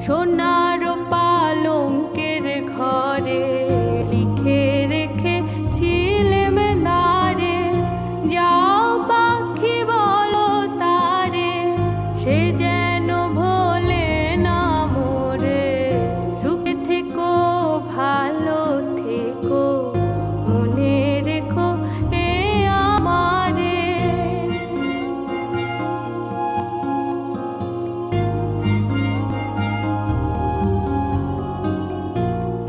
সোনার পালঙ্কের ঘরে লিখে রেখেছিলেম দ্বারে, যাও পাখি বলো তারে, সে যেন ভোলে না মোরে। সুখে থেকো ভালো থেকো, মনে রেখো এ আমারে।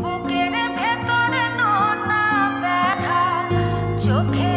বুকের ভেতরে নোনা ব্যথা, চোখে